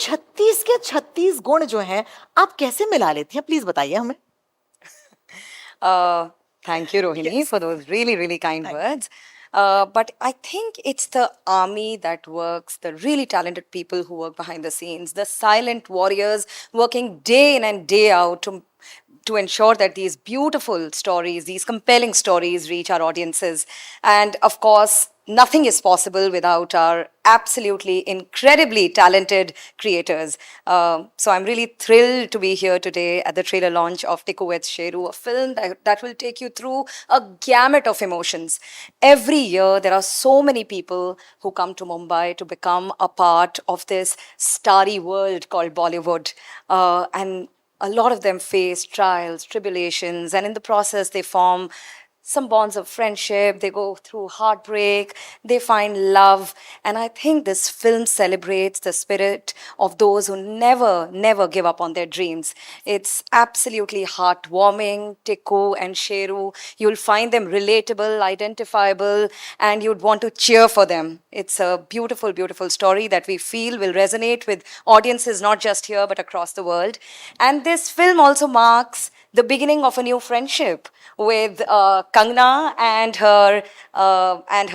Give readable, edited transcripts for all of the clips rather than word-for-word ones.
36 के 36 गुण जो हैं आप कैसे मिला लेती हैं, प्लीज बताइए हमें. Thank you, Rohini, Yes. for those really, really kind Thank words. But I think it's the army that works, the really talented people who work behind the scenes, the silent warriors working day in and day out to ensure that these beautiful stories, these compelling stories reach our audiences. And of course, nothing is possible without our absolutely incredibly talented creators. So I'm really thrilled to be here today at the trailer launch of Tiku Weds Sheru, a film that will take you through a gamut of emotions. Every year, there are so many people who come to Mumbai to become a part of this starry world called Bollywood. And a lot of them face trials, tribulations, and in the process, they form some bonds of friendship, they go through heartbreak, they find love. And I think this film celebrates the spirit of those who never give up on their dreams. It's absolutely heartwarming. Tiku and Sheru, you'll find them relatable, identifiable, and you'd want to cheer for them. It's a beautiful, beautiful story that we feel will resonate with audiences not just here but across the world. And this film also marks the beginning of a new friendship with Kangna and her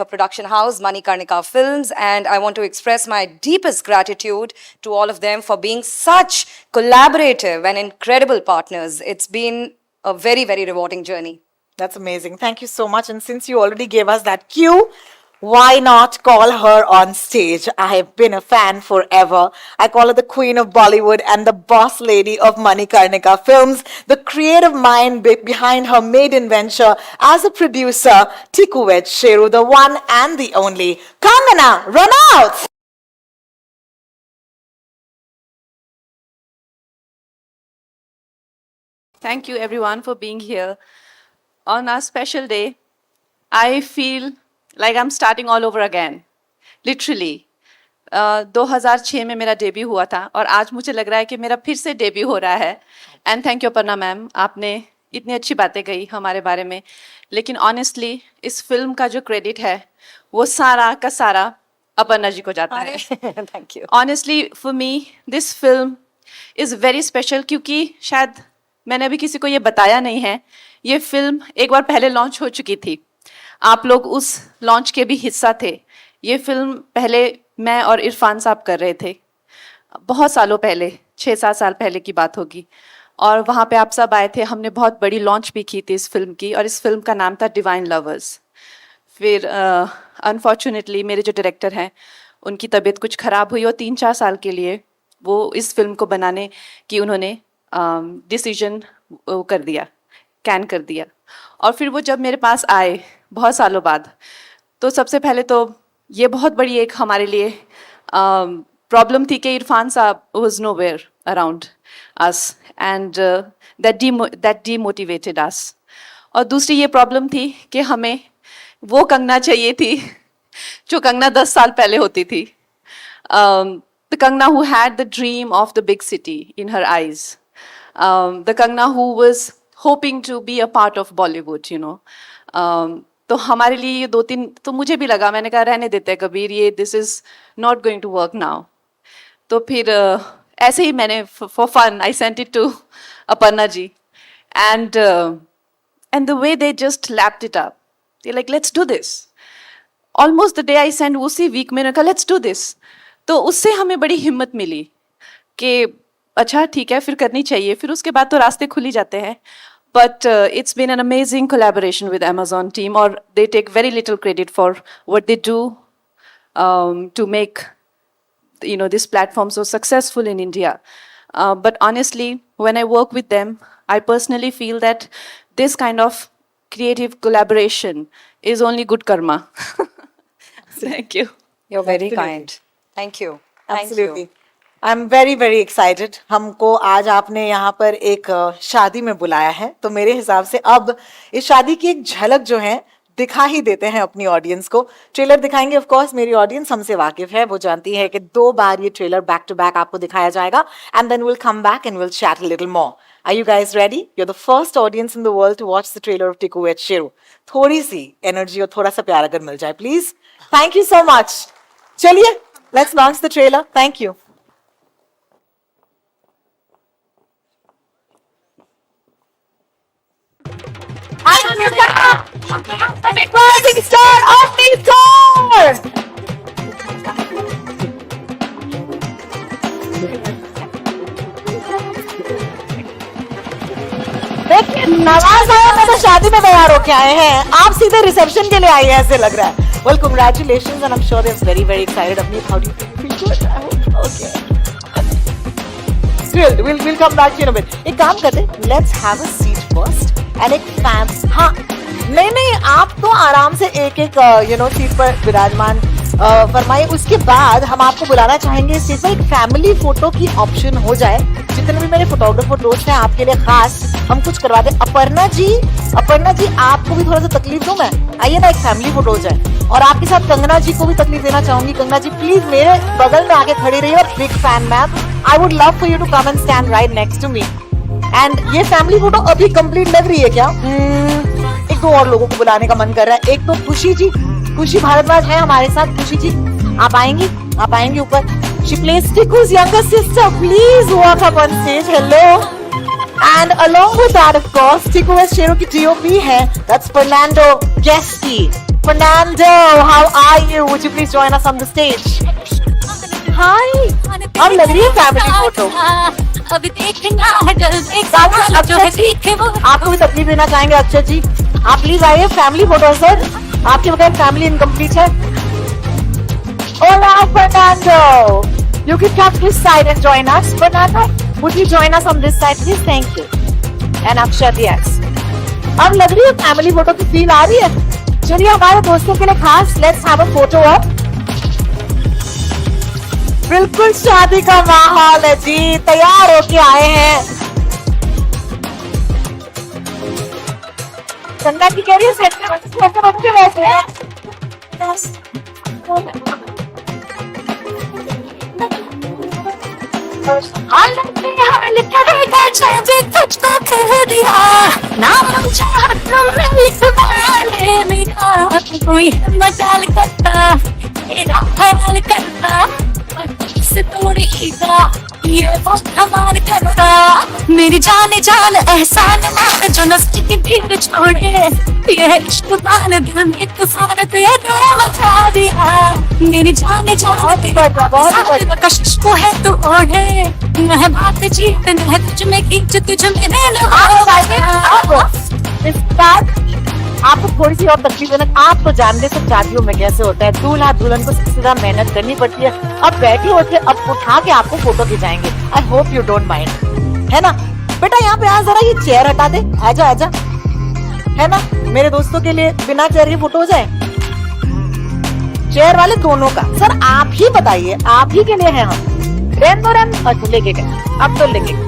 production house, Manikarnika Films. And I want to express my deepest gratitude to all of them for being such collaborative and incredible partners. It's been a very, very rewarding journey. That's amazing. Thank you so much. And since you already gave us that cue, why not call her on stage? I have been a fan forever. I call her the queen of Bollywood and the boss lady of Manikarnika Films, the creative mind behind her maiden venture as a producer, Tiku Weds Sheru, the one and the only. Kangana, run out! Thank you everyone for being here. On our special day, I feel like I'm starting all over again. Literally. 2006 में मेरा debut हुआ था और आज मुझे लग रहा है कि मेरा फिर से डेब्यू हो रहा है. And thank you Aparna ma'am, आपने इतनी अच्छी बातें कही हमारे बारे में. लेकिन ऑनेस्टली इस फिल्म का जो क्रेडिट है वो सारा का सारा अपर्णा जी को जाता है. Thank you. Honestly for me this film is very special क्योंकि शायद मैंने अभी किसी को ये बताया नहीं है. ये फिल्म एक बार पहले लॉन्च हो चुकी थी. आप लोग उस लॉन्च के भी हिस्सा थे. ये फिल्म पहले मैं और इरफान साहब कर रहे थे बहुत सालों पहले, 6-7 साल पहले की बात होगी. और वहाँ पे आप सब आए थे. हमने बहुत बड़ी लॉन्च भी की थी इस फिल्म की और इस फिल्म का नाम था डिवाइन लवर्स. फिर अनफॉर्चुनेटली मेरे जो डायरेक्टर हैं उनकी तबीयत कुछ ख़राब हुई और 3-4 साल के लिए वो इस फिल्म को बनाने की उन्होंने डिसीजन कर दिया, कैन कर दिया. और फिर वो जब मेरे पास आए बहुत सालों बाद, तो सबसे पहले तो ये बहुत बड़ी एक हमारे लिए प्रॉब्लम थी कि Irfan sahab was nowhere around us and that demotivated us. और दूसरी ये प्रॉब्लम थी कि हमें वो कंगना चाहिए थी जो कंगना 10 साल पहले होती थी. The Kangna who had the dream of the big city in her eyes. The Kangna who was hoping to be a part of Bollywood, you know. तो हमारे लिए ये 2-3 तो मुझे भी लगा, मैंने कहा रहने देते हैं कबीर, ये this is not going to work now. तो फिर ऐसे ही मैंने for fun I sent it to Aparna ji and the way they just lapped it up. They like let's do this. Almost the day I send उसी week मैंने कहा let's do this. तो उससे हमें बड़ी हिम्मत मिली कि अच्छा ठीक है फिर करनी चाहिए. फिर उसके बाद तो रास्ते खुल ही जाते हैं. But it's been an amazing collaboration with Amazon team, or they take very little credit for what they do to make this platform so successful in India. But honestly, when I work with them, I personally feel that this kind of creative collaboration is only good karma. Thank you. You're very kind. Thank you. Absolutely. I'm very very excited. हमको आज आपने यहाँ पर एक शादी में बुलाया है, तो मेरे हिसाब से अब इस शादी की एक झलक जो है दिखा ही देते हैं अपनी ऑडियंस को. ट्रेलर दिखाएंगे. ऑफ कोर्स मेरी ऑडियंस हमसे वाकिफ है, वो जानती है कि 2 बार ये ट्रेलर बैक टू बैक आपको दिखाया जाएगा and then will come back and will chat a little more. Are you guys ready? You're the first audience in the world to watch the trailer of Tiku Weds Sheru. थोड़ी सी energy और थोड़ा सा प्यार अगर मिल जाए please. Thank you so much. चलिए, let's launch the trailer. Thank you. Rising star Avneet Kaur. देखिए नवाज आया मैं तो शादी में तैयार होके आए हैं, आप सीधे रिसेप्शन के लिए आई है ऐसे लग रहा है. Well, congratulations and I'm sure they're very very excited. Avneet, how do you feel? Good. I hope. Okay. Thrilled. We'll come back to you in a bit. एक काम करते हैं, let's have a seat first and एक fan. हाँ नहीं आप तो आराम से एक सीट पर विराजमान फरमाइए. उसके बाद हम आपको बुलाना चाहेंगे इस चीज में एक फैमिली फोटो की ऑप्शन हो जाए. जितने भी मेरे फोटोग्राफर दोस्त हैं आपके लिए खास हम कुछ करवा दें. अपर्णा जी आपको भी थोड़ा सा तकलीफ दूं मैं, आइए ना एक फैमिली फोटो हो जाए. और आपके साथ कंगना जी को भी तकलीफ देना चाहूंगी. कंगना जी प्लीज मेरे बगल में आके खड़ी रहिए. और big fan ma'am, I would love for you to come and stand right next to me. And ये फैमिली फोटो अभी कंप्लीट लग रही है क्या? एक दो और लोगों को बुलाने का मन कर रहा है. एक तो खुशी भारद्वाज है हमारे साथ. खुशी जी आप आएंगी ऊपर. She plays Tiku's younger sister. Please walk up on stage. Hello. And along with that, of course, Tiku Weds Sheru की DOP है. That's Fernando Guesti. Fernando, how are you? Would you please join us on the stage? Hi. अब लग रही है family photo. अभी देखना है आपको भी तकलीफ देना चाहेंगे अक्षय जी. आप प्लीज आइए. फैमिली फोटो सर, आपके बगैर फैमिली इनकम्प्लीट है. Hola Fernando, you can come this side and join us. Fernando, would you join us on this side please? Thank you. And Akshat, yes. अब लग रही है फैमिली फोटो की feel आ रही है. चलिए हमारे दोस्तों के लिए खास let's have a photo up. बिल्कुल शादी का माहौल है जी. तैयार होके आए हैं. गंगा जी कह रही है सेंटर बच्चे वैसे हैं. कोई मजाल करता से तोड़ेगा ये वक्त हमारे करता. मेरी जान एहसान मान जो नस्ल की भीड़ छोड़े. ये इश्क बान दिल में तूफान तेरा मचा दिया. मेरी जान कशिश को है तू ओढ़े. मैं बात जीत है तुझ में खींच तुझ में आपको थोड़ी सी और तकलीफ है. आप तो जानते सब शादियों में कैसे होता है. दूल्हा दुल्हन को सबसे ज्यादा मेहनत करनी पड़ती है. अब बैठी होके अब उठा के आपको फोटो खिंचाएंगे. I hope you don't mind, है ना बेटा. यहाँ पे आ जरा ये चेयर हटा दे. आजा है ना. मेरे दोस्तों के लिए बिना चेयर की फोटो हो जाए. चेयर वाले दोनों का सर आप ही बताइए. आप ही के लिए है हम. लेके गए अब तो लेके गए.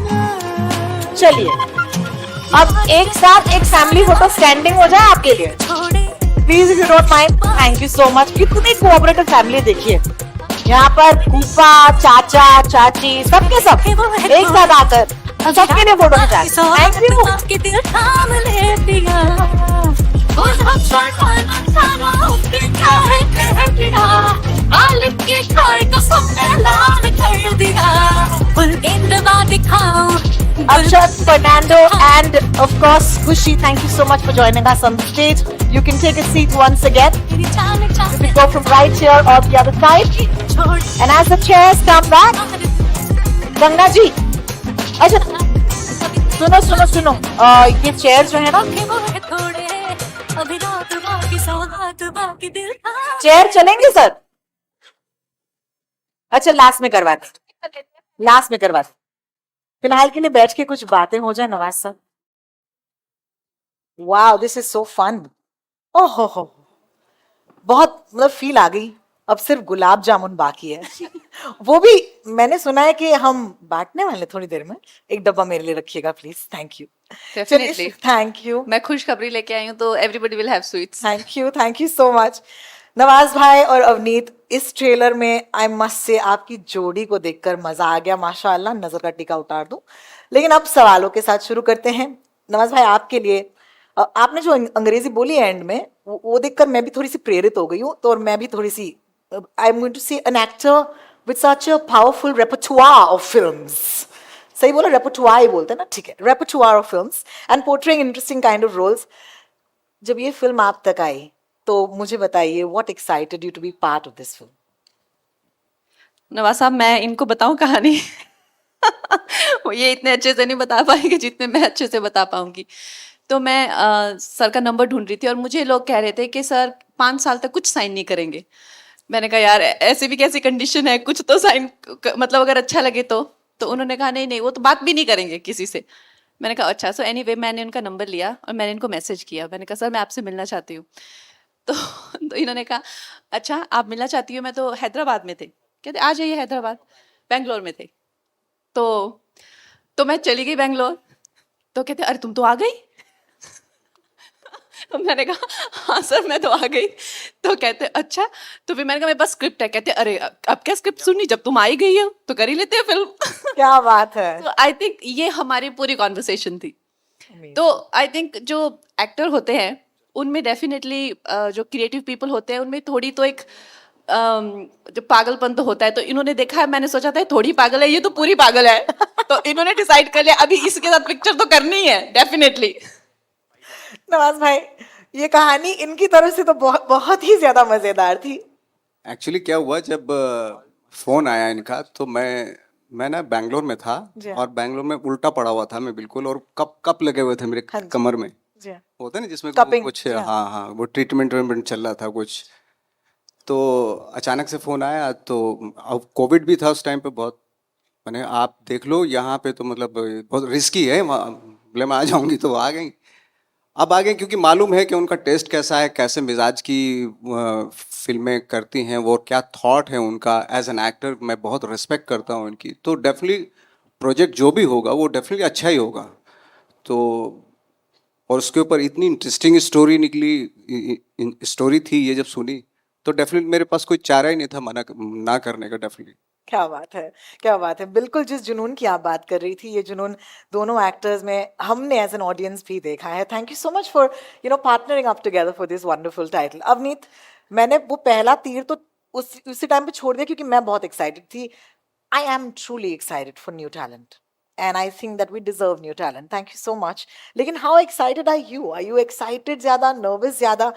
चलिए अब एक साथ एक फैमिली फोटो स्टैंडिंग हो जाए आपके लिए please if you don't mind. Thank you so much. कितनी कोऑपरेटिव फैमिली देखिए. यहाँ पर फूफा चाचा चाची सबके सब एक साथ आकर सबके लिए फोटो खिंचाए. Thank you. Akshat, Fernando, and of course Khushi, thank you so much for joining us on the stage. You can take a seat once again. You can go from right here or the other side. And as the chairs come back, Ganga ji, अच्छा सुनो ये chair जो है ना chair चलेंगे sir. अच्छा last में करवाते. फिलहाल के लिए बैठ के कुछ बातें हो जाए नवाज साहब. Wow this is so fun. ओहो बहुत मतलब फील आ गई. अब सिर्फ गुलाब जामुन बाकी है. वो भी मैंने सुना है कि हम बांटने वाले थोड़ी देर में. एक डब्बा मेरे लिए रखिएगा please. Thank you. Definitely. Thank you. मैं खुशखबरी लेके आई हूँ तो everybody will have sweets. Thank you so much. Nawaz भाई और अवनीत इस ट्रेलर में आई मस्ट से आपकी जोड़ी को देखकर मजा आ गया. माशाल्लाह नजर का टीका उतार दूं. लेकिन अब सवालों के साथ शुरू करते हैं. नवाज भाई आपके लिए आपने जो अंग्रेजी बोली एंड में वो देखकर मैं भी थोड़ी सी प्रेरित हो गई हूँ. तो और मैं भी थोड़ी सी I am going to see an actor with such a powerful repertoire of films. सही बोला रेपर्टोयर ही बोलते हैं ना. ठीक है repertoire of films and portraying interesting kind of roles. जब ये फिल्म आप तक आई तो मुझे बताइए, what excited you to be part of this film? Nawaz sahab, मैं इनको बताऊं कहानी? वो ये इतने अच्छे से नहीं बता पाएंगे जितने मैं अच्छे से बता पाऊंगी। तो मैं सर का नंबर ढूंढ रही थी और मुझे लोग कह रहे थे कि सर 5 साल तक कुछ साइन नहीं करेंगे। मैंने कहा यार ऐसी भी कैसी कंडीशन है, कुछ तो साइन मतलब अगर अच्छा लगे तो उन्होंने कहा नहीं नहीं वो तो बात भी नहीं करेंगे किसी से। मैंने कहा अच्छा। सो एनीवे मैंने उनका नंबर लिया और मैंने इनको मैसेज किया। मैंने कहा सर मैं आपसे मिलना चाहती हूँ। तो, तो इन्होंने कहा अच्छा आप मिलना चाहती हो, मैं तो हैदराबाद में थे। कहते आ जाइए हैदराबाद। बेंगलोर में थे। तो तो मैं चली गई बेंगलोर। तो कहते अरे तुम तो आ गई। तो मैंने कहा हाँ सर मैं तो आ गई। तो कहते अच्छा। तो फिर मैंने कहा मेरे पास स्क्रिप्ट है। कहते अरे अब क्या स्क्रिप्ट सुननी, जब तुम आई गई हो तो कर ही लेते हैं फिल्म। क्या बात है। तो आई थिंक ये हमारी पूरी कॉन्वर्सेशन थी। तो आई थिंक जो एक्टर होते हैं उनमें डेफिनेटली जो क्रिएटिव पीपल होते हैं उनमें थोड़ी तो एक जो पागलपन तो होता है। तो इन्होंने देखा है, मैंने सोचा था थोड़ी पागल है, ये तो पूरी पागल है। तो इन्होंने डिसाइड कर लिया अभी इसके साथ पिक्चर तो करनी है डेफिनेटली। नवाज भाई, ये कहानी इनकी तरफ से तो बहुत बहुत ही ज्यादा मजेदार थी। एक्चुअली क्या हुआ, जब फोन आया इनका तो मैं ना बैंगलोर में था जी हाँ। और बैंगलोर में उल्टा पड़ा हुआ था मैं बिल्कुल, और कप लगे हुए थे मेरे हाँ जी। कमर में। जी हाँ। होता है ना जिसमें Cupping, कुछ, जी हाँ। हाँ हाँ वो ट्रीटमेंट वेटमेंट चल रहा था कुछ। तो अचानक से फ़ोन आया, तो अब कोविड भी था उस टाइम पे बहुत। मैंने आप देख लो यहाँ पे तो मतलब बहुत रिस्की है, बोले मैं आ जाऊँगी तो वो आ गई। अब आ गए क्योंकि मालूम है कि उनका टेस्ट कैसा है, कैसे मिजाज की फिल्में करती हैं वो, क्या थॉट है उनका एज एन एक्टर। मैं बहुत रिस्पेक्ट करता हूँ उनकी। तो डेफिनेटली प्रोजेक्ट जो भी होगा वो डेफिनेटली अच्छा ही होगा। तो और उसके ऊपर इतनी इंटरेस्टिंग स्टोरी निकली, स्टोरी थी ये, जब सुनी तो डेफिनेटली मेरे पास कोई चारा ही नहीं था मना ना करने का डेफिनेटली। क्या बात है, क्या बात है। बिल्कुल जिस जुनून की आप बात कर रही थी, ये जुनून दोनों एक्टर्स में हमने एज एन ऑडियंस भी देखा है। Thank you so much for partnering up together for this wonderful title. Avneet, मैंने वो पहला तीर तो उसी टाइम पे छोड़ दिया क्योंकि मैं बहुत एक्साइटेड थी। I am truly excited for new talent and I think that we deserve new talent. Thank you so much. लेकिन how excited are you? Are you excited ज़्यादा, nervous ज़्यादा?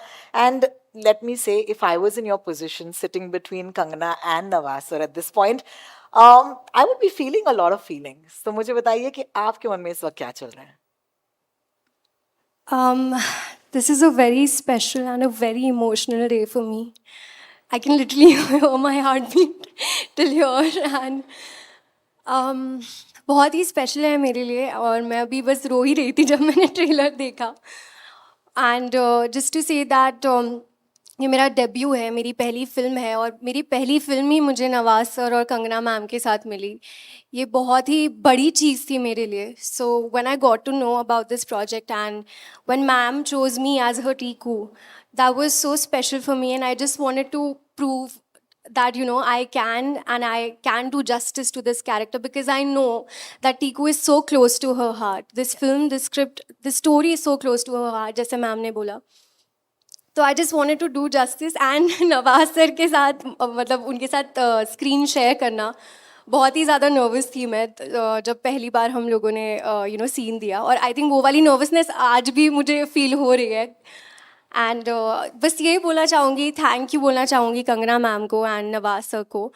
And let me say, if I was in your position, sitting between Kangana and Nawaz sir at this point, I would be feeling a lot of feelings. तो मुझे बताइए कि आपके मन में इस वक्त क्या चल रहा है? This is a very special and a very emotional day for me. I can literally hear my heartbeat till here, and बहुत ही स्पेशल है मेरे लिए। और मैं अभी बस रो ही रही थी जब मैंने ट्रेलर देखा। And just to say that ये मेरा डेब्यू है, मेरी पहली फिल्म है, और मेरी पहली फिल्म ही मुझे नवाज सर और कंगना मैम के साथ मिली। ये बहुत ही बड़ी चीज़ थी मेरे लिए। So when I got to know about this project and when ma'am chose me as her Tiku, that was so special for me, and I just wanted to prove that I can do justice to this character, because I know that Tiku is so close to her heart. This film, this script, this story is so close to her heart, जैसे ma'am ने बोला। तो I just wanted to do justice, and Nawaz sir के साथ मतलब उनके साथ screen share करना, बहुत ही ज़्यादा नर्वस थी मैं जब पहली बार हम लोगों ने सीन दिया। और आई थिंक वो वाली नर्वसनेस आज भी मुझे फील हो रही है। एंड बस ये बोलना चाहूँगी, थैंक यू बोलना चाहूँगी कंगना मैम को एंड नवाज सर को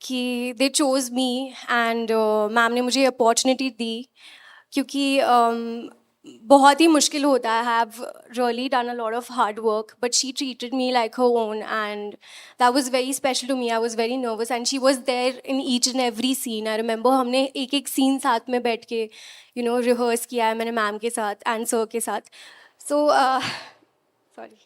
कि दे चोज़ मी, एंड मैम ने मुझे अपॉर्चुनिटी दी। क्योंकि बहुत ही मुश्किल होता है। I have really done a lot of hard work, but she treated me like her own, and that was very special to me. I was very nervous and she was there in each and every scene. I remember हमने एक एक scene साथ में बैठ के rehearse किया है मैंने मैम के साथ एंड सर के साथ। सो sorry.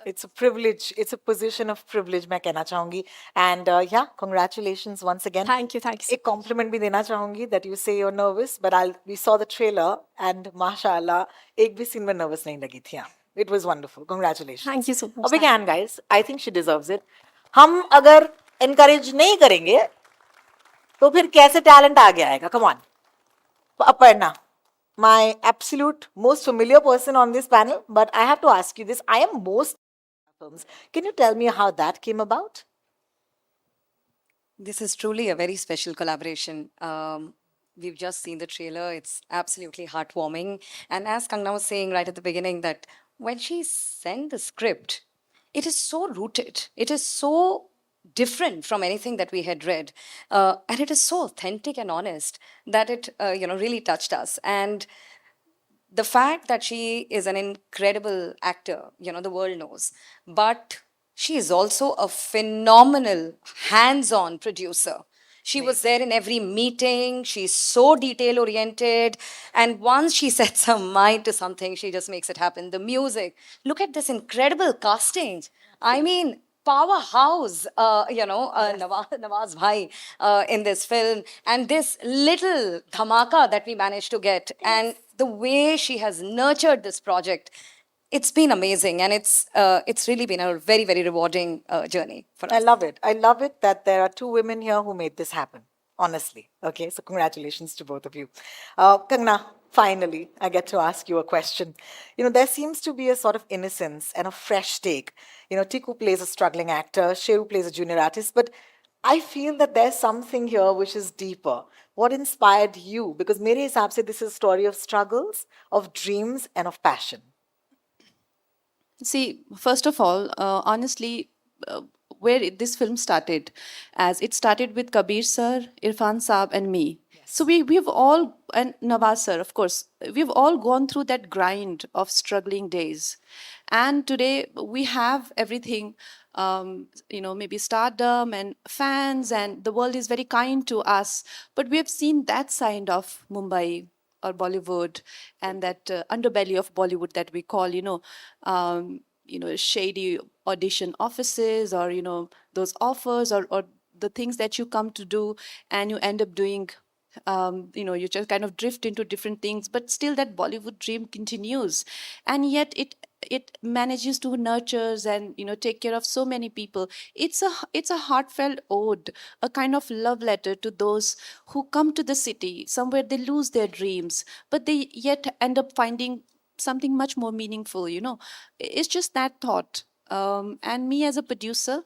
It's a privilege. It's a position of privilege, मैं कहना चाहूँगी. And yeah, congratulations once again. Thank you, thanks. एक compliment भी देना चाहूँगी that you say you're nervous, but we saw the trailer and माशाल्लाह एक भी scene में nervous नहीं लगी थी. It was wonderful. Congratulations. Thank you so much. A big hand, guys. I think she deserves it. हम अगर encourage नहीं करेंगे तो फिर कैसे talent आगे आएगा? Come on. Aparna, my absolute most familiar person on this panel, but I have to ask you this. I am most films. Can you tell me how that came about? This is truly a very special collaboration. We've just seen the trailer. It's absolutely heartwarming. And as Kangna was saying right at the beginning, that when she sent the script, it is so rooted. It is so different from anything that we had read, and it is so authentic and honest that it, really touched us. And the fact that she is an incredible actor, the world knows, but she is also a phenomenal hands on producer. She was there in every meeting. She's so detail oriented. And once she sets her mind to something, she just makes it happen. The music, look at this incredible casting. I mean, powerhouse, Nawaz Bhai in this film, and this little dhamaka that we managed to get, and the way she has nurtured this project, it's been amazing, and it's really been a very, very rewarding journey for I us. love it. I love it that there are two women here who made this happen, honestly. Okay, so congratulations to both of you. Kangna, finally, I get to ask you a question. There seems to be a sort of innocence and a fresh take. Tiku plays a struggling actor, Sheru plays a junior artist, but I feel that there's something here which is deeper. What inspired you? Because mere hisab se this is a story of struggles, of dreams, and of passion. See, first of all, honestly, where this film started, as it started with Kabir sir, Irfan Saab, and me. So we've all, and Nawaz sir, of course, we've all gone through that grind of struggling days. And today we have everything, maybe stardom and fans, and the world is very kind to us. But we have seen that side of Mumbai or Bollywood, and that underbelly of Bollywood that we call, shady audition offices, or those offers, or the things that you come to do and you end up doing. You just kind of drift into different things, but still that Bollywood dream continues, and yet it manages to nurtures and take care of so many people. It's a heartfelt ode, a kind of love letter to those who come to the city somewhere they lose their dreams, but they yet end up finding something much more meaningful. It's just that thought. And me as a producer,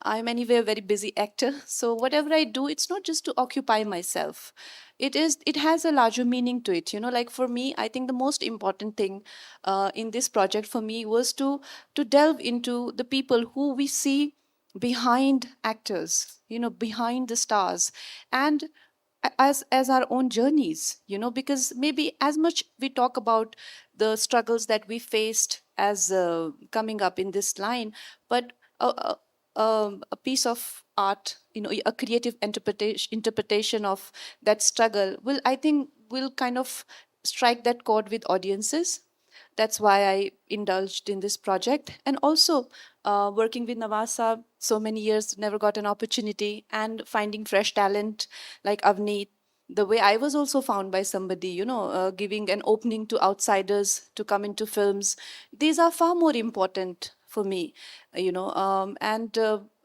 I'm anyway a very busy actor. So whatever I do, it's not just to occupy myself. It has a larger meaning to it. Like for me, I think the most important thing in this project for me was to delve into the people who we see behind actors, behind the stars, and as our own journeys, because maybe as much we talk about the struggles that we faced as coming up in this line, but a piece of art, a creative interpretation of that struggle will, I think, will kind of strike that chord with audiences. That's why I indulged in this project. And also, working with Nawasa so many years, never got an opportunity, and finding fresh talent like Avneet, the way I was also found by somebody, giving an opening to outsiders to come into films. These are far more important for me, and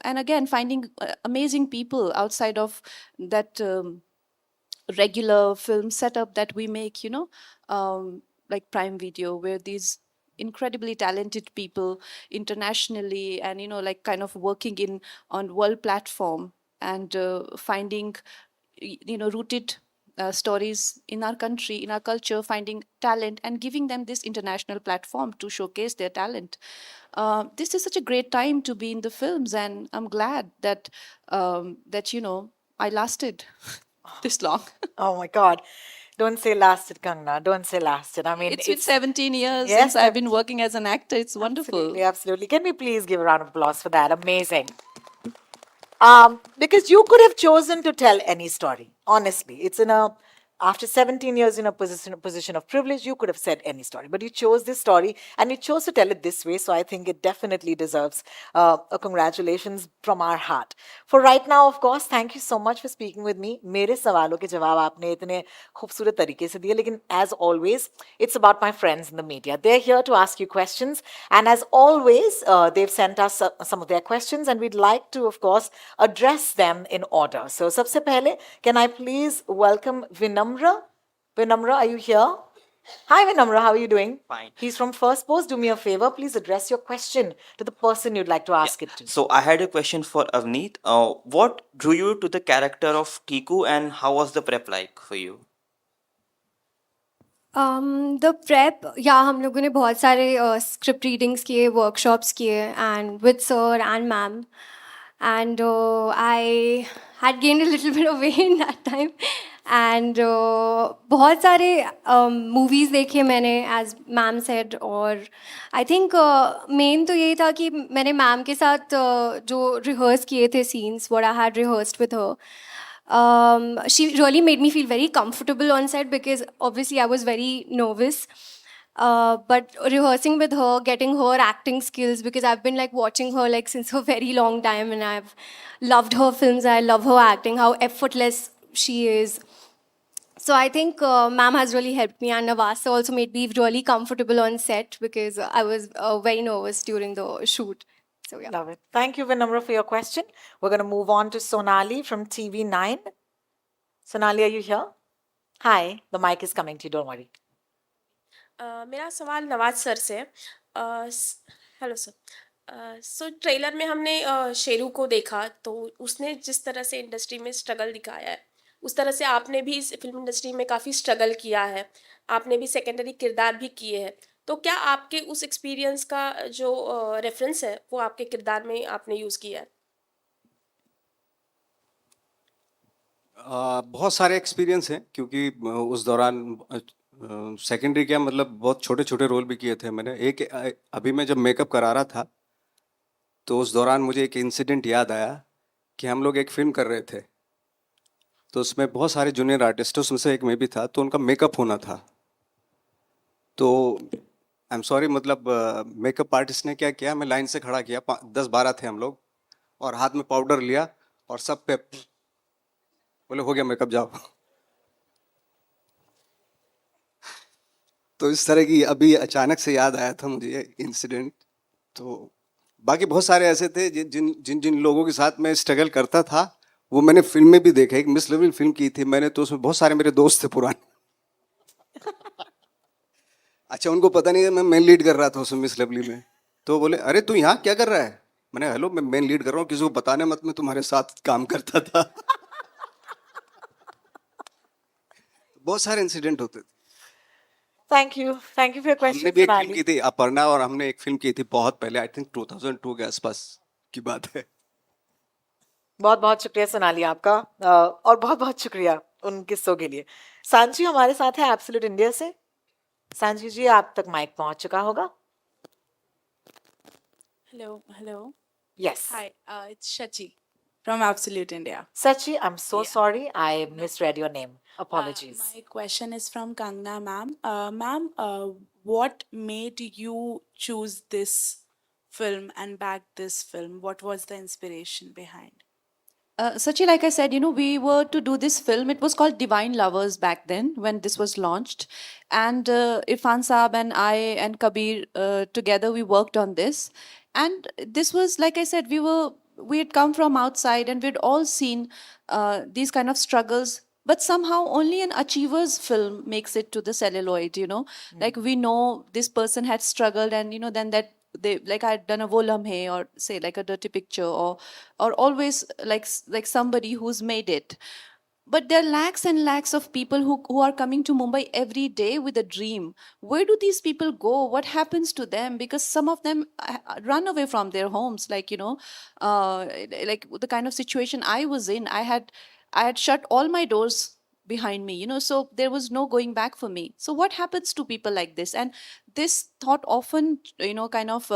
again, finding amazing people outside of that regular film setup that we make, like Prime Video, where these incredibly talented people internationally, and like kind of working in on world platform, and finding rooted stories in our country, in our culture, finding talent and giving them this international platform to showcase their talent. This is such a great time to be in the films, and I'm glad that I lasted this long. Oh my God. Don't say lasted, Kangna. Don't say lasted. I mean, It's been 17 years Yes, since I've been working as an actor. It's wonderful. Absolutely, absolutely. Can we please give a round of applause for that? Amazing. Because you could have chosen to tell any story. Honestly, after 17 years in a position of privilege, you could have said any story, but you chose this story and you chose to tell it this way. So I think it definitely deserves a congratulations from our heart. For right now, of course, thank you so much for speaking with me. मेरे सवालों के जवाब आपने इतने खूबसूरत तरीके से दिए, लेकिन as always, it's about my friends in the media. They're here to ask you questions, and as always, they've sent us some of their questions, and we'd like to, of course, address them in order. So, सबसे पहले, can I please welcome Vinamra? Vinamra, are you here? Hi, Vinamra, how are you doing? Fine. He's from First Post. Do me a favor, please address your question to the person you'd like to ask it to. So I had a question for Avneet. What drew you to the character of Tiku, and how was the prep like for you? The prep या हम लोगों ने बहुत सारे script readings किए, workshops किए, and with sir and ma'am, and I had gained a little bit of weight in that time, and बहुत सारे मूवीज़ देखे मैंने, एज मैम सेड, और आई थिंक मेन तो यही था कि मैंने मैम के साथ जो रिहर्स किए थे scenes, what I had rehearsed with her, she really made me feel very comfortable on set, because obviously I was very nervous. But rehearsing with her, getting her acting skills, because I've been like watching her like since a very long time, and I've loved her films. I love her acting, how effortless she is. So I think ma'am has really helped me, and Navasa also made me really comfortable on set, because I was very nervous during the shoot. So yeah. Love it. Thank you, Vinamra, for your question. We're going to move on to Sonali from TV9. Sonali, are you here? Hi, the mic is coming to you, don't worry. मेरा सवाल Nawaz sir से है। Hello sir. सो trailer में हमने शेरू को देखा, तो उसने जिस तरह से इंडस्ट्री में स्ट्रगल दिखाया है, उस तरह से आपने भी इस फिल्म इंडस्ट्री में काफ़ी स्ट्रगल किया है, आपने भी सेकेंडरी किरदार भी किए हैं। तो क्या आपके उस एक्सपीरियंस का जो रेफरेंस है वो आपके किरदार में आपने यूज़ किया है? बहुत सारे एक्सपीरियंस हैं, क्योंकि उस दौरान सेकेंडरी क्या मतलब बहुत छोटे छोटे रोल भी किए थे मैंने। एक अभी मैं जब मेकअप करा रहा था, तो उस दौरान मुझे एक इंसिडेंट याद आया कि हम लोग एक फिल्म कर रहे थे, तो उसमें बहुत सारे जूनियर आर्टिस्ट, उसमें से एक मैं भी था, तो उनका मेकअप होना था। तो आई एम सॉरी, मतलब मेकअप आर्टिस्ट ने क्या किया, मैं लाइन से खड़ा किया, 10-12 थे हम लोग, और हाथ में पाउडर लिया और सब पे बोले हो गया मेकअप, जाओ। तो इस तरह की अभी अचानक से याद आया था मुझे ये इंसिडेंट। तो बाकी बहुत सारे ऐसे थे जिन जिन जिन लोगों के साथ मैं स्ट्रगल करता था, वो मैंने फिल्म में भी देखा। एक मिस लेवल फिल्म की थी मैंने, तो उसमें बहुत सारे मेरे दोस्त थे पुराने। अच्छा, उनको पता नहीं है मैं मेन लीड कर रहा था उसमें मिस लेवली में। तो बोले अरे तू यहाँ क्या कर रहा है? मैंने हेलो, मैं मेन लीड कर रहा हूँ, किसी को बताने मत, मैं तुम्हारे साथ काम करता था। बहुत सारे इंसिडेंट होते थे। Thank you. Thank you for your question, हमने भी एक फिल्म Sonali. की थी अपर्णा, और हमने एक फिल्म की थी बहुत पहले, आई थिंक 2002 के आसपास की बात है। बहुत बहुत शुक्रिया सोनाली आपका, और बहुत बहुत शुक्रिया उन किस्सों के लिए। सांची हमारे साथ है एब्सोल्यूट इंडिया से। सांची जी, आप तक माइक पहुंच चुका होगा। Hello. Yes. Hi, it's Shachi from Absolute India. Sachi, I'm so Yeah. sorry, I misread your name. Apologies. My question is from Kangna ma'am. Ma'am, what made you choose this film and back this film? What was the inspiration behind? Sachi, like I said, we were to do this film. It was called Divine Lovers back then when this was launched. And Irfan Saab and I and Kabir together, we worked on this. And this was, like I said, we had come from outside and we'd all seen these kind of struggles. But somehow only an achiever's film makes it to the celluloid. Like we know this person had struggled, and then that they, like I had done a volamhe, or say like a dirty picture, or always like somebody who's made it. But there are lakhs and lakhs of people who are coming to Mumbai every day with a dream. Where do these people go? What happens to them? Because some of them run away from their homes, like like the kind of situation I was in. I had shut all my doors behind me, so there was no going back for me. So what happens to people like this? And this thought often, kind of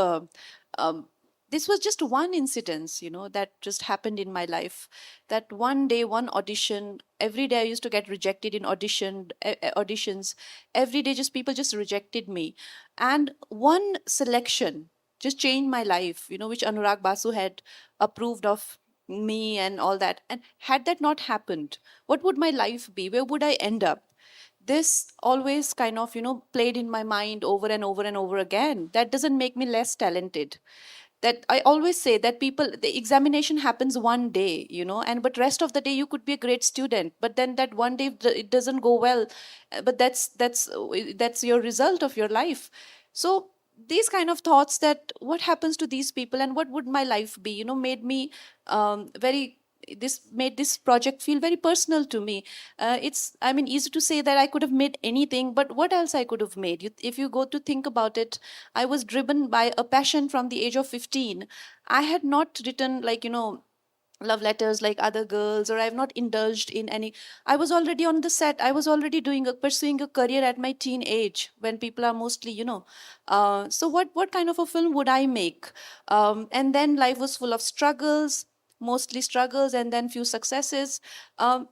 this was just one incidence, that just happened in my life. That one day, one audition, every day I used to get rejected in auditions. Every day, just people just rejected me. And one selection just changed my life, which Anurag Basu had approved of me and all that. And had that not happened, what would my life be? Where would I end up? This always kind of, played in my mind over and over and over again. That doesn't make me less talented. That I always say that people, the examination happens one day, and but rest of the day you could be a great student, but then that one day it doesn't go well, but that's your result of your life. So these kind of thoughts, that what happens to these people and what would my life be, made me very this made this project feel very personal to me. It's, I mean, easy to say that I could have made anything, but what else I could have made? If you go to think about it, I was driven by a passion from the age of 15. I had not written, like, love letters like other girls, or I've not indulged in any. I was already on the set. I was already pursuing a career at my teen age, when people are mostly, so what kind of a film would I make? And then life was full of struggles, mostly struggles, and then few successes.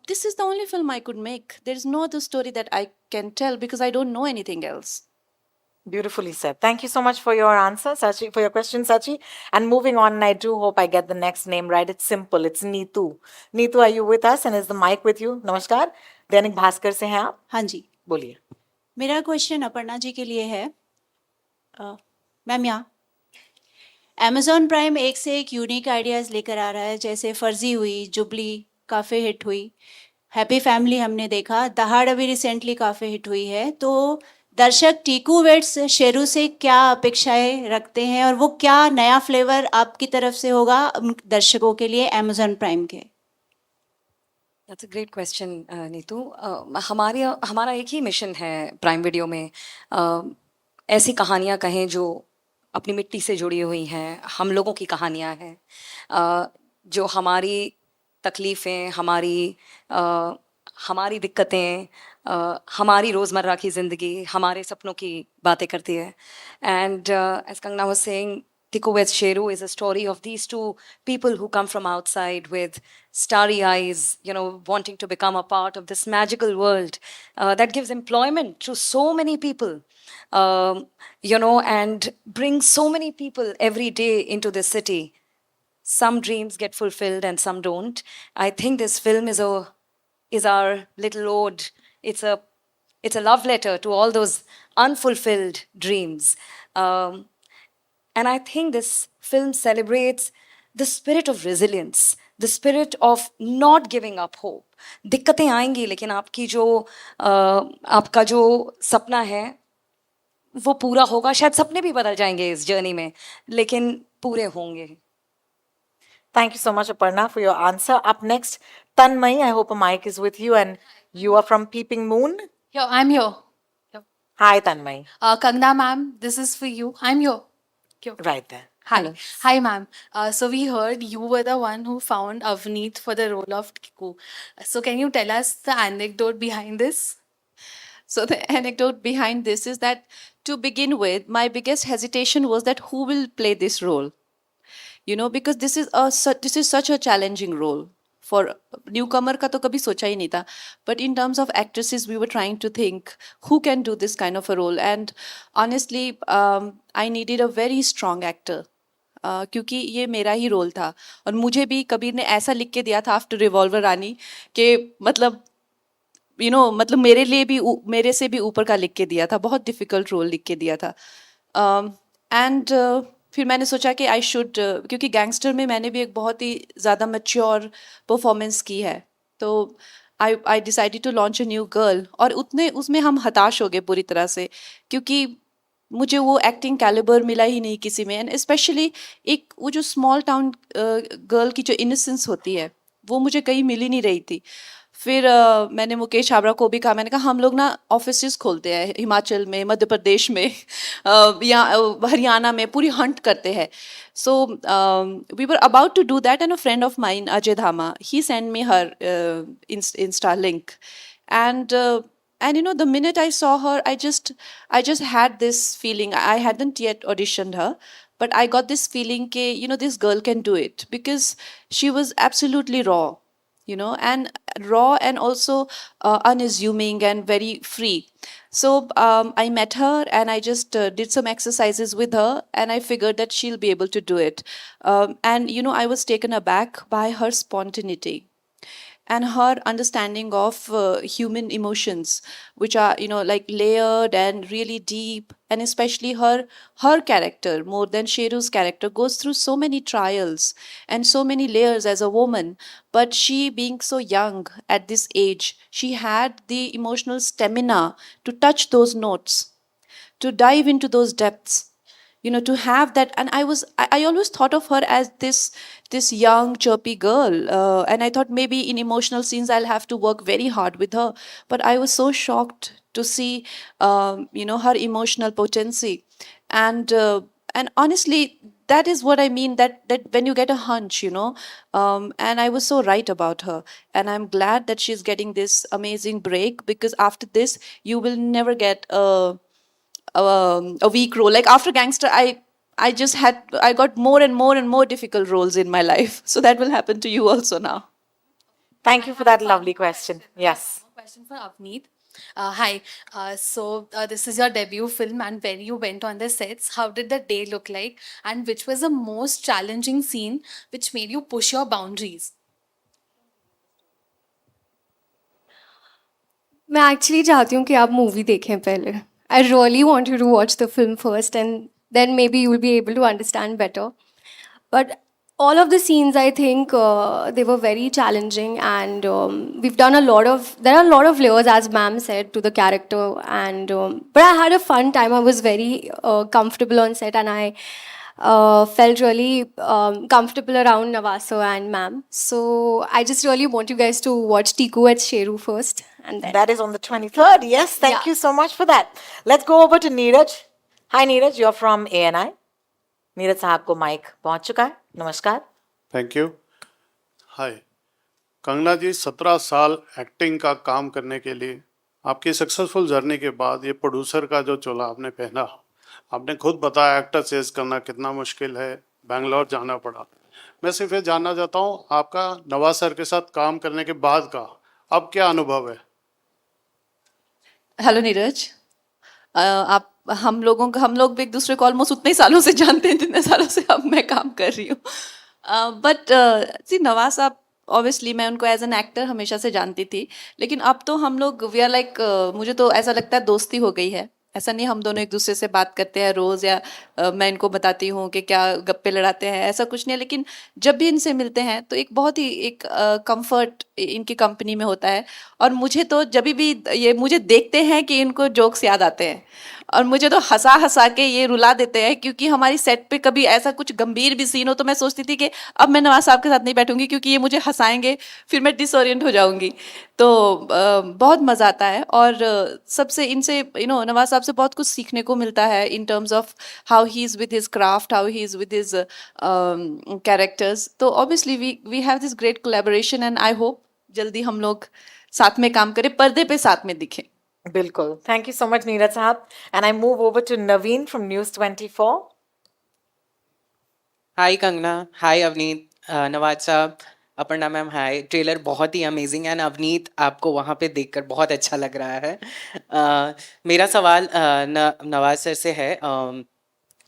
This is the only film I could make. There's no other story that I can tell, because I don't know anything else. Beautifully said. Thank you so much for your answer, Sachi, for your question, Sachi. And moving on, and I do hope I get the next name right. It's simple. It's Neetu. Neetu, are you with us? And is the mic with you? नमस्कार. दैनिक भास्कर से हैं आप? हाँ जी, बोलिए. मेरा question Aparna ji के लिए है. मैम, यहाँ अमेजॉन प्राइम एक से एक यूनिक आइडियाज़ लेकर आ रहा है, जैसे फर्जी हुई, जुबली काफ़ी हिट हुई, हैप्पी फैमिली हमने देखा, दहाड़ अभी रिसेंटली काफ़ी हिट हुई है. तो दर्शक टीकू वेड्स शेरू से क्या अपेक्षाएं रखते हैं, और वो क्या नया फ्लेवर आपकी तरफ से होगा दर्शकों के लिए अमेजॉन प्राइम के? That's a great question, Neetu. हमारा एक ही मिशन है प्राइम वीडियो में. ऐसी कहानियाँ कहें जो अपनी मिट्टी से जुड़ी हुई हैं, हम लोगों की कहानियाँ हैं, जो हमारी तकलीफ़ें, हमारी दिक्कतें, हमारी रोज़मर्रा की ज़िंदगी, हमारे सपनों की बातें करती है. And as Kangna was saying, Tiku Weds Sheru is a story of these two people who come from outside with starry eyes, wanting to become a part of this magical world that gives employment to so many people, and brings so many people every day into this city. Some dreams get fulfilled and some don't. I think this film is our little ode. It's a love letter to all those unfulfilled dreams. And I think this film celebrates the spirit of resilience, the spirit of not giving up hope. दिक्कतें आएंगी, लेकिन आपका जो सपना है वो पूरा होगा. शायद सपने भी बदल जाएंगे इस जर्नी में, लेकिन पूरे होंगे. Thank you so much, Aparna, for your answer. Up next, Tanmay. I hope a mic is with you, and you are from Peeping Moon. Yo, I'm here. Hi, Tanmay. Kangna ma'am, this is for you. I'm here. Right there. Hi. Hi, ma'am. So we heard you were the one who found Avneet for the role of Tiku. So can you tell us the anecdote behind this? So the anecdote behind this is that, to begin with, my biggest hesitation was that who will play this role? Because this is such a challenging role. For newcomer का तो कभी सोचा ही नहीं था. But in terms of actresses, we were trying to think who can do this kind of a role. And honestly, I needed a very strong actor. क्योंकि ये मेरा ही role था, और मुझे भी कबीर ने ऐसा लिख के दिया था आफ्टर रिवॉल्वर रानी कि मतलब मेरे से भी ऊपर का लिख के दिया था. बहुत डिफिकल्ट रोल लिख के दिया था. एंड फिर मैंने सोचा कि आई शुड, क्योंकि गैंगस्टर में मैंने भी एक बहुत ही ज़्यादा मैच्योर परफॉर्मेंस की है, तो I decided to launch a new girl. और उसमें हम हताश हो गए पूरी तरह से, क्योंकि मुझे वो एक्टिंग कैलिबर मिला ही नहीं किसी में. एंड स्पेशली वो जो स्मॉल टाउन गर्ल की जो इनोसेंस होती है, वो मुझे कहीं मिल ही नहीं रही थी. फिर मैंने मुकेश छाबड़ा को भी कहा, मैंने कहा हम लोग ना ऑफिसेस खोलते हैं हिमाचल में, मध्य प्रदेश में, या हरियाणा में, पूरी हंट करते हैं. So we were about to do that, and a friend of mine, Ajay Dhama, he send me her insta link. And the minute I saw her, I just had this feeling. I hadn't yet auditioned her, but I got this feeling that this girl can do it, because she was absolutely raw, and raw, and also unassuming and very free. So I met her, and I just did some exercises with her, and I figured that she'll be able to do it. And I was taken aback by her spontaneity and her understanding of human emotions, which are like layered and really deep. And especially her character, more than Sheru's character, goes through so many trials and so many layers as a woman. But she, being so young at this age, she had the emotional stamina to touch those notes, to dive into those depths, to have that. And I always thought of her as this young chirpy girl, and I thought maybe in emotional scenes I'll have to work very hard with her. But I was so shocked to see her emotional potency. And honestly, that is what I mean, that when you get a hunch, and I was so right about her. And I'm glad that she's getting this amazing break, because after this you will never get a weak role. Like after Gangster, I got more and more and more difficult roles in my life. So that will happen to you also now. Thank you for that lovely question. Yes. Question for Avneet. Hi. This is your debut film, and when you went on the sets, how did the day look like? And which was the most challenging scene which made you push your boundaries? मैं actually चाहती हूँ कि आप movie देखें पहले. I really want you to watch the film first and then maybe you will be able to understand better. But all of the scenes, I think, they were very challenging, and there are a lot of layers, as ma'am said, to the character. And but I had a fun time. I was very comfortable on set, and I felt really comfortable around Navaso and ma'am. So I just really want you guys to watch Tiku Weds Sheru first, and then That is on the 23rd. Yes, thank Yeah. you so much for that. Let's go over to Neeraj. Hi Neeraj, you're from ANI. Neeraj sahab को mike पहुंच चुका है. नमस्कार. Thank you. Hi Kangana ji, 17 साल acting का काम करने के लिए आपकी सक्सेसफुल जर्नी के बाद ये प्रोड्यूसर का जो चोला आपने पहना, आपने खुद बताया एक्टर चेज करना कितना मुश्किल है, बेंगलोर जाना पड़ा. मैं सिर्फ ये जानना चाहता हूँ आपका नवाज सर के साथ काम करने के बाद का अब क्या अनुभव है? हेलो नीरज. आप हम लोग भी एक दूसरे को ऑलमोस्ट उतने ही सालों से जानते हैं जितने सालों से अब मैं काम कर रही हूँ. बट सी नवाज साहब, ऑब्वियसली मैं उनको एज एन एक्टर हमेशा से जानती थी, लेकिन अब तो हम लोग वी आर लाइक, मुझे तो ऐसा लगता है दोस्ती हो गई है. ऐसा नहीं हम दोनों एक दूसरे से बात करते हैं रोज़, या मैं इनको बताती हूँ कि क्या गप्पे लड़ाते हैं, ऐसा कुछ नहीं है. लेकिन जब भी इनसे मिलते हैं तो एक बहुत ही एक कंफर्ट इनकी कंपनी में होता है. और मुझे तो जब भी ये मुझे देखते हैं कि इनको जोक्स याद आते हैं, और मुझे तो हंसा हंसा के ये रुला देते हैं. क्योंकि हमारी सेट पे कभी ऐसा कुछ गंभीर भी सीन हो तो मैं सोचती थी कि अब मैं नवाज साहब के साथ नहीं बैठूंगी, क्योंकि ये मुझे हंसाएंगे, फिर मैं डिसओरिएंट हो जाऊंगी. तो बहुत मज़ा आता है. और सबसे इनसे नवाज साहब से बहुत कुछ सीखने को मिलता है in terms of how he is with his craft, how he is with his characters. तो obviously we have this great collaboration, and I hope जल्दी हम लोग साथ में काम करें, पर्दे पे साथ में दिखें. बिल्कुल. Thank you so much Neeraj साहब. And I move over to Naveen from news 24. Hi Kangana, hi Avneet, Nawaz साहब, अपर्णा मैम, हाय. ट्रेलर बहुत ही अमेजिंग है, एंड अवनीत आपको वहाँ पे देखकर बहुत अच्छा लग रहा है. मेरा सवाल नवाज सर से है.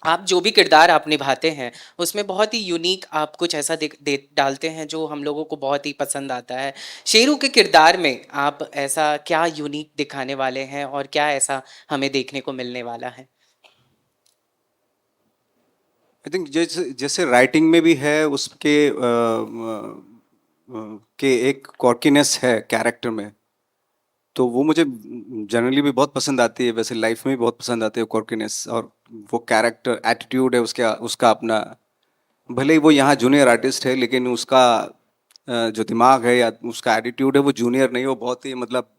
आप जो भी किरदार आप निभाते हैं उसमें बहुत ही यूनिक आप कुछ ऐसा डालते हैं जो हम लोगों को बहुत ही पसंद आता है. शेरू के किरदार में आप ऐसा क्या यूनिक दिखाने वाले हैं, और क्या ऐसा हमें देखने को मिलने वाला है? आई थिंक जैसे राइटिंग में भी है उसके के एक कॉर्कीनेस है कैरेक्टर में, तो वो मुझे जनरली भी बहुत पसंद आती है. वैसे लाइफ में भी बहुत पसंद आती है कॉर्कीनेस, और वो कैरेक्टर एटीट्यूड है उसका अपना. भले ही वो यहाँ जूनियर आर्टिस्ट है, लेकिन उसका जो दिमाग है या उसका एटीट्यूड है वो जूनियर नहीं, वो बहुत ही मतलब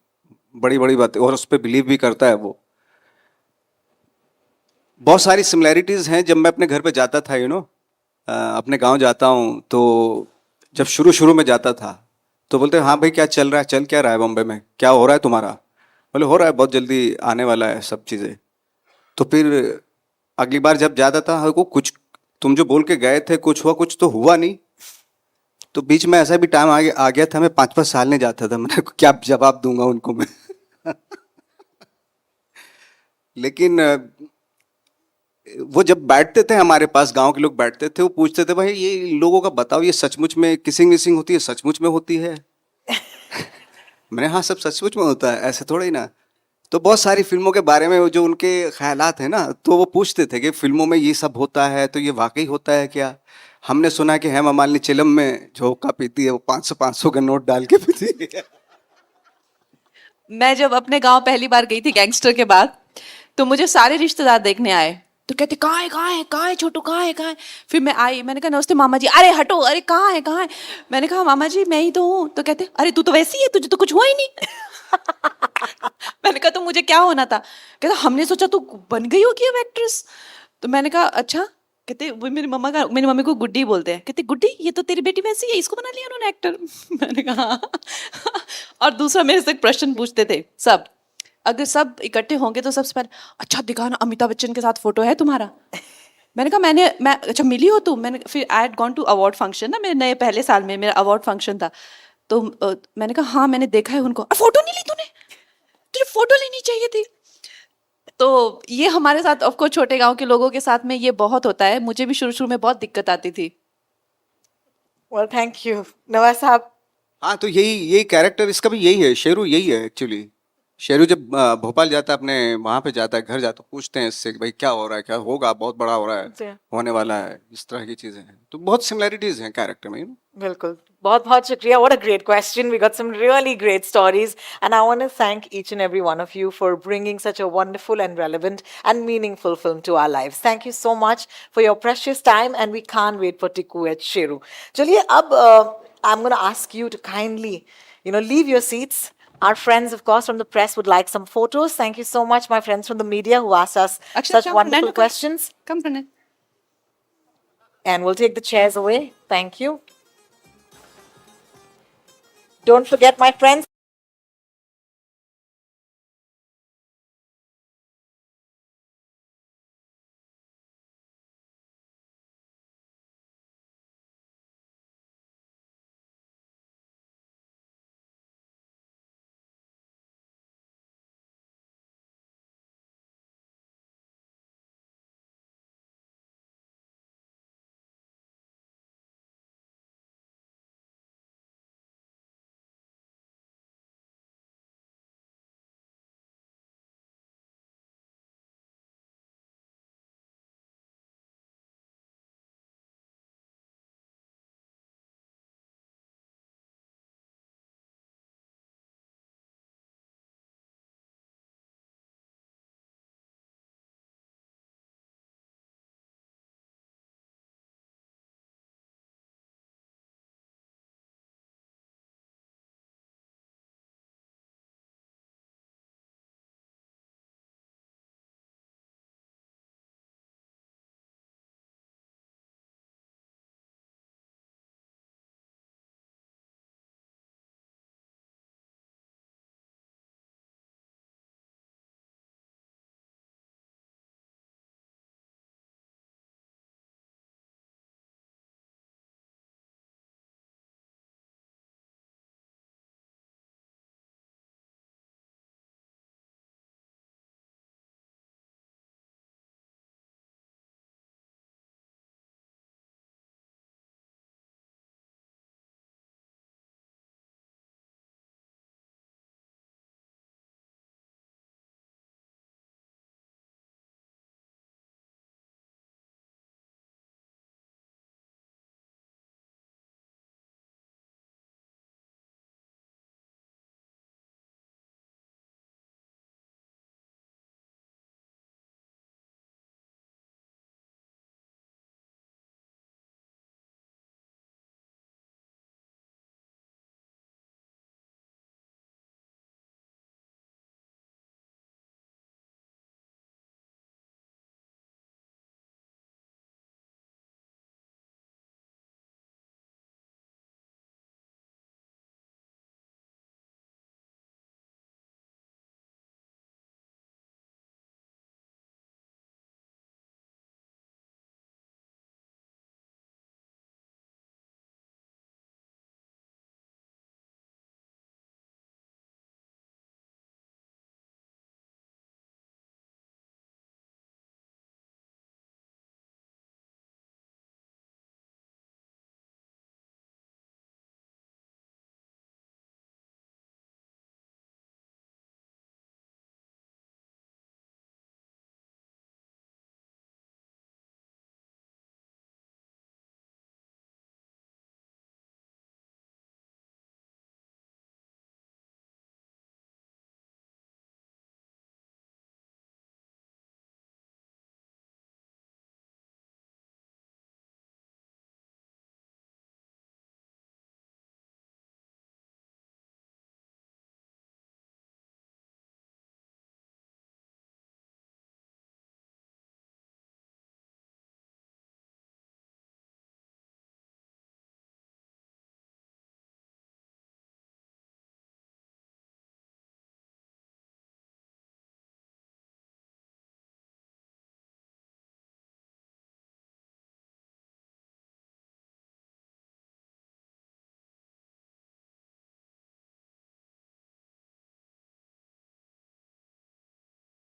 बड़ी बड़ी बातें, और उस पर बिलीव भी करता है वो. बहुत सारी सिमिलैरिटीज़ हैं. जब मैं अपने घर पे जाता था अपने गांव जाता हूँ, तो जब शुरू में जाता था तो बोलते हाँ भाई क्या चल रहा है, चल क्या रहा है बॉम्बे में, क्या हो रहा है तुम्हारा? बोले हो रहा है, बहुत जल्दी आने वाला है सब चीज़ें. तो फिर अगली बार जब जाता था, हाँ को कुछ तुम जो बोल के गए थे कुछ हुआ, कुछ तो हुआ नहीं. तो बीच में ऐसा भी टाइम आ गया था, मैं 5-5 साल नहीं जाता था. मैं क्या जवाब दूंगा उनको मैं. लेकिन वो जब बैठते थे हमारे पास, गांव के लोग बैठते थे, वो पूछते थे भाई ये लोगों का बताओ, ये सचमुच में किसिंग विसिंग होती है, सचमुच में होती है? मैंने हाँ सब सचमुच में होता है, ऐसे थोड़ा ही ना. तो बहुत सारी फिल्मों के बारे में जो उनके ख्यालात हैं ना, तो वो पूछते थे कि फिल्मों में ये सब होता है तो ये वाकई होता है क्या? हमने सुना है कि हेमा मालिनी चिलम में जो हुक्का पीती है वो 500 का नोट डाल के पीती है. मैं जब अपने गांव पहली बार गई थी गैंगस्टर के बाद, तो मुझे सारे रिश्तेदार देखने आए. तो कहते कहाँ है छोटू, कहाँ है। फिर मैं आई, मैंने कहा नमस्ते मामा जी। अरे हटो, अरे कहाँ है। मैंने कहा मामा जी मैं ही तो हूँ। तो कहते अरे तू तो वैसी है, तुझे तो कुछ हुआ ही नहीं। मैंने कहा तो मुझे क्या होना था। कहता हमने सोचा तू बन गई होगी अब एक्ट्रेस। तो मैंने कहा अच्छा। कहते वो मेरी मम्मी को गुड्डी बोलते हैं। कहते गुड्डी ये तो तेरी बेटी वैसी है, इसको बना लिया उन्होंने एक्टर। मैंने कहा हाँ। और दूसरा मेरे से एक प्रश्न पूछते थे सब, अगर सब इकट्ठे होंगे तो सबसे पहले अच्छा दिखाना अमिताभ बच्चन के साथ फोटो है तुम्हारा। मैंने कहा मैं अच्छा मिली हो तुम। मैंने फिर I had gone to award function ना, मेरे नए पहले साल में मेरा अवार्ड फंक्शन था। तो मैंने कहा हाँ मैंने देखा है उनको। फोटो नहीं ली तूने, तुझे फोटो लेनी चाहिए थी। तो ये हमारे साथ ऑफ कोर्स छोटे गांव के लोगों के साथ में ये बहुत होता है। मुझे भी शुरू में बहुत दिक्कत आती थी। वेल थैंक यू नवाज साहब। हाँ तो यही कैरेक्टर इसका भी यही है, शेरू यही है एक्चुअली। शेरू जब भोपाल जाता है, अपने वहां पे जाता है, घर जाता है, पूछते हैं इससे कि भाई क्या हो रहा है, क्या होगा, बहुत बड़ा हो रहा है, होने वाला है, इस तरह की चीजें हैं। तो बहुत सिमिलैरिटीज हैं कैरेक्टर में। बिल्कुल, बहुत बहुत शुक्रिया। What a great question. We got some really great stories, and I want to thank each and every one of you for bringing such a wonderful and relevant and meaningful film to our lives. Thank you so much for your precious time, and we can't wait for Tiku Weds Sheru. चलिए अब I'm going to ask you to kindly, leave your seats. Our friends, of course, from the press would like some photos. Thank you so much, my friends from the media who asked us such wonderful questions. Come, Pranay. And we'll take the chairs away. Thank you. Don't forget, my friends.